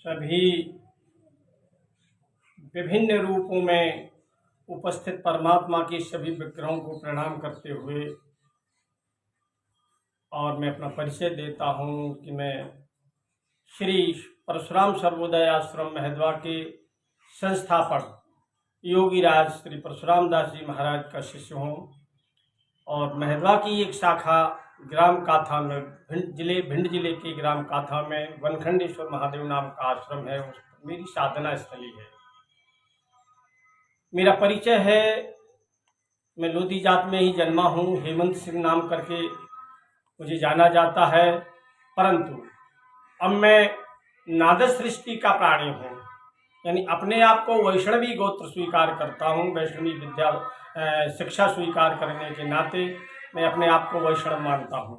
सभी विभिन्न रूपों में उपस्थित परमात्मा की सभी विग्रहों को प्रणाम करते हुए और मैं अपना परिचय देता हूँ कि मैं श्री परशुराम सर्वोदय आश्रम महदवा के संस्थापक योगीराज श्री परशुराम दास जी महाराज का शिष्य हूँ और महदवा की एक शाखा ग्राम काथा में भिंड जिले के ग्राम काथा में वनखंडेश्वर महादेव नाम का आश्रम है। उस मेरी साधना स्थली है। मेरा परिचय है, मैं लोधी जात में ही जन्मा हूँ। हेमंत सिंह नाम करके मुझे जाना जाता है, परंतु अब मैं नादस सृष्टि का प्राणी हूँ, यानी अपने आप को वैष्णवी गोत्र स्वीकार करता हूँ। वैष्णवी विद्या शिक्षा स्वीकार करने के नाते मैं अपने आप को वैष्णव मानता हूँ।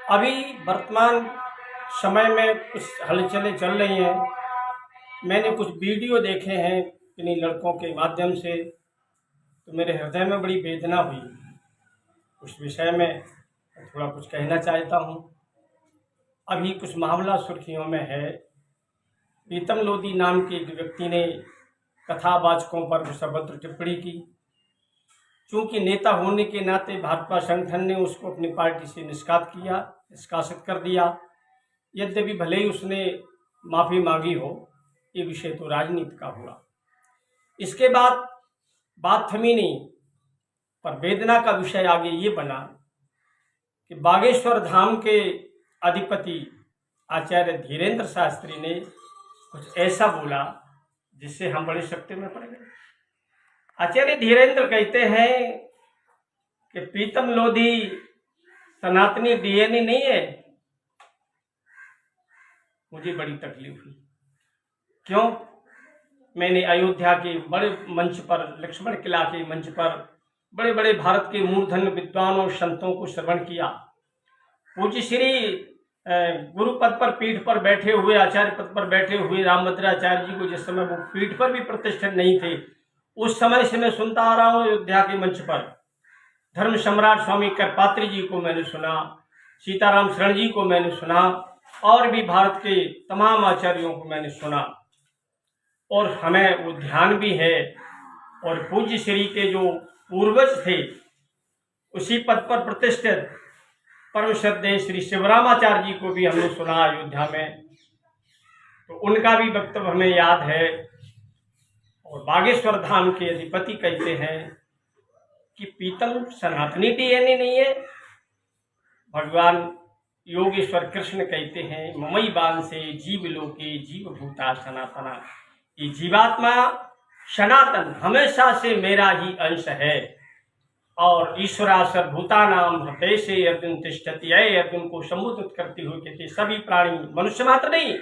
अभी वर्तमान समय में कुछ हलचलें चल रही हैं। मैंने कुछ वीडियो देखे हैं इन्हीं लड़कों के माध्यम से, तो मेरे हृदय में बड़ी वेदना हुई। उस विषय में थोड़ा कुछ कहना चाहता हूँ। अभी कुछ मामला सुर्खियों में है। प्रीतम लोधी नाम के एक व्यक्ति ने कथावाचकों पर सभद्र टिप्पणी की। चूंकि नेता होने के नाते भाजपा संगठन ने उसको अपनी पार्टी से निष्कासित कर दिया। यद्यपि भले ही उसने माफ़ी मांगी हो, ये विषय तो राजनीति का हुआ। इसके बाद बात थमी नहीं, पर वेदना का विषय आगे ये बना कि बागेश्वर धाम के अधिपति आचार्य धीरेन्द्र शास्त्री ने कुछ ऐसा बोला जिससे हम बड़े शक्ति में पड़ गए। आचार्य धीरेन्द्र कहते हैं कि प्रीतम लोधी सनातनी डीएनए नहीं है। मुझे बड़ी तकलीफ हुई। क्यों? मैंने अयोध्या के बड़े मंच पर, लक्ष्मण किला के मंच पर बड़े बड़े भारत के मूर्धन्य विद्वानों संतों को श्रवण किया। पूज्य श्री गुरु पद पर, पीठ पर बैठे हुए, आचार्य पद पर बैठे हुए रामभद्राचार्य जी को जिस समय वो पीठ पर भी प्रतिष्ठित नहीं थे, उस समय से मैं सुनता आ रहा हूँ। अयोध्या के मंच पर धर्म सम्राट स्वामी करपात्री जी को मैंने सुना, सीताराम शरण जी को मैंने सुना, और भी भारत के तमाम आचार्यों को मैंने सुना, और हमें वो ध्यान भी है। और पूज्य श्री के जो पूर्वज थे, उसी पद पर प्रतिष्ठित परम श्रद्धेय श्री शिवरामाचार्य जी को भी हमने सुना अयोध्या में, तो उनका भी वक्तव्य हमें याद है। और बागेश्वर धाम के अधिपति कहते हैं कि पीतम सनातनी डीएनए नहीं है। भगवान योगेश्वर कृष्ण कहते हैं ममई बान से जीव लोके जीव भूता सनातना, ये जीवात्मा सनातन हमेशा से मेरा ही अंश है। और ईश्वरा सर्वभूतानां हृदय से अर्जुन तिष्ठति, अर्जुन को संबोधित करते हुए कहते सभी प्राणी, मनुष्य मात्र नहीं,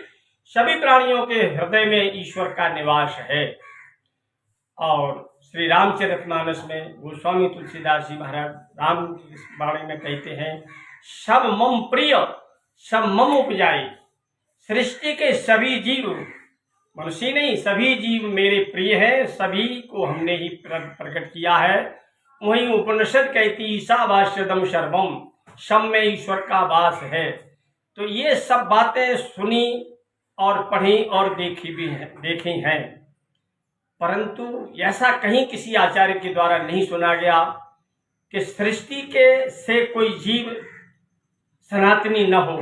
सभी प्राणियों के हृदय में ईश्वर का निवास है। और श्री रामचरितमानस में गोस्वामी तुलसीदास जी महाराज राम की बाणी में कहते हैं सब मम प्रिय सब मम उपजाए, सृष्टि के सभी जीव, मनुष्य नहीं, सभी जीव मेरे प्रिय हैं, सभी को हमने ही प्रकट किया है। वहीं उपनिषद कहती ईशावास्यदम सर्वम, सब में ईश्वर का वास है। तो ये सब बातें सुनी और पढ़ी और देखी हैं, परंतु ऐसा कहीं किसी आचार्य के द्वारा नहीं सुना गया कि सृष्टि के से कोई जीव सनातनी न हो।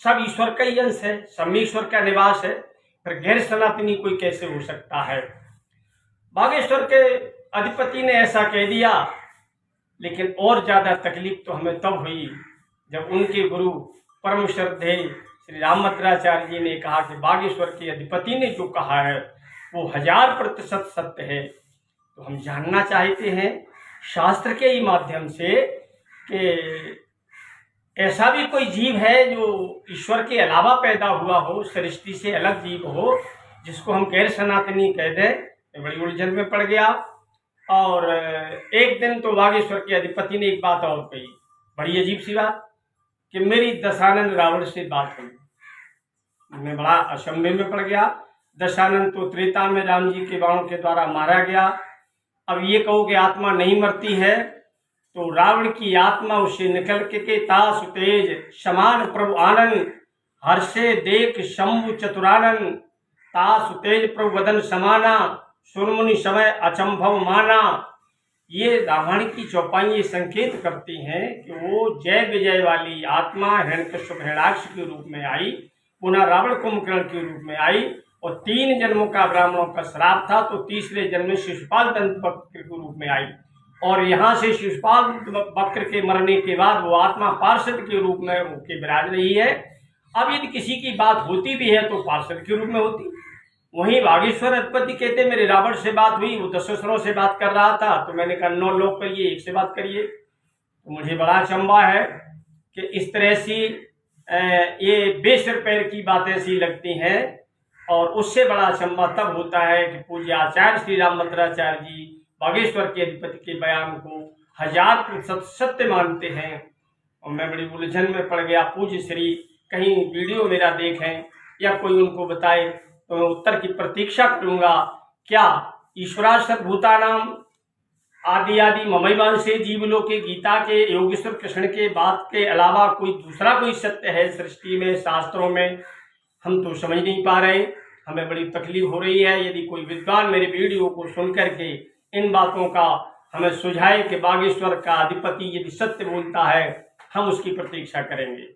सब ईश्वर का ही अंश है, सब में ईश्वर का निवास है, फिर गैर सनातनी कोई कैसे हो सकता है? बागेश्वर के अधिपति ने ऐसा कह दिया, लेकिन और ज्यादा तकलीफ तो हमें तब हुई जब उनके गुरु परम श्रद्धेय श्री रामभद्राचार्य जी ने कहा कि बागेश्वर के अधिपति ने जो कहा है वो 1000% सत्य है। तो हम जानना चाहते हैं शास्त्र के ही माध्यम से कि ऐसा भी कोई जीव है जो ईश्वर के अलावा पैदा हुआ हो, सृष्टि से अलग जीव हो, जिसको हम गैर सनातनी कह दें। बड़ी उलझन में पड़ गया। और एक दिन तो बागेश्वर के अधिपति ने एक बात और कही, बड़ी अजीब सी बात, कि मेरी दशानन रावण से बात हुई। मैं बड़ा अचंभे में पड़ गया। दशानन तो त्रेता में राम जी के बाणों के द्वारा मारा गया। अब ये कहो कि आत्मा नहीं मरती है, तो रावण की आत्मा उससे निकल के तासु तेज समान प्रभु आनंद हर्षे देख शंभु चतुरानन, तासु तेज प्रभु वदन समाना, सुरमुनि समय अचंभव माना। ये रावण की चौपाई ये संकेत करती हैं कि वो जय विजय वाली आत्मा हिरण्यकश्यप हिरण्याक्ष के रूप में आई, पुनः रावण कुंभकर्ण के रूप में आई, और 3 जन्मों का ब्राह्मणों का श्राप था, तो तीसरे जन्म में शिशुपाल दंत वक्र के रूप में आई, और यहाँ से शिशुपाल वक्र के मरने के बाद वो आत्मा पार्षद के रूप में होके विराज रही है। अब यदि किसी की बात होती भी है तो पार्षद के रूप में होती। वहीं बागेश्वर अधिपति कहते मेरे रावण से बात हुई, वो 10 असुरों से बात कर रहा था, तो मैंने कहा 9 लोग करिए, 1 से बात करिए। तो मुझे बड़ा अचंभा है कि इस तरह से ये बेसिर पैर की बातें सी लगती हैं। और उससे बड़ा अचंभा तब होता है कि पूज्य आचार्य श्री राम भद्राचार्य जी बागेश्वर के अधिपति के बयान को 1000% सत्य मानते हैं। और मैं बड़ी उलझन में पड़ गया। पूज्य श्री कहीं वीडियो मेरा देखें या कोई उनको बताए तो मैं उत्तर की प्रतीक्षा करूंगा। क्या ईश्वरा सर्वभूतानाम आदि आदि ममैवांशे जीवलोके गीता के योगेश्वर कृष्ण के बात के अलावा कोई दूसरा कोई सत्य है सृष्टि में, शास्त्रों में? हम तो समझ नहीं पा रहे। हमें बड़ी तकलीफ हो रही है। यदि कोई विद्वान मेरे वीडियो को सुन करके इन बातों का हमें सुझाए कि बागेश्वर का अधिपति यदि सत्य बोलता है, हम उसकी प्रतीक्षा करेंगे।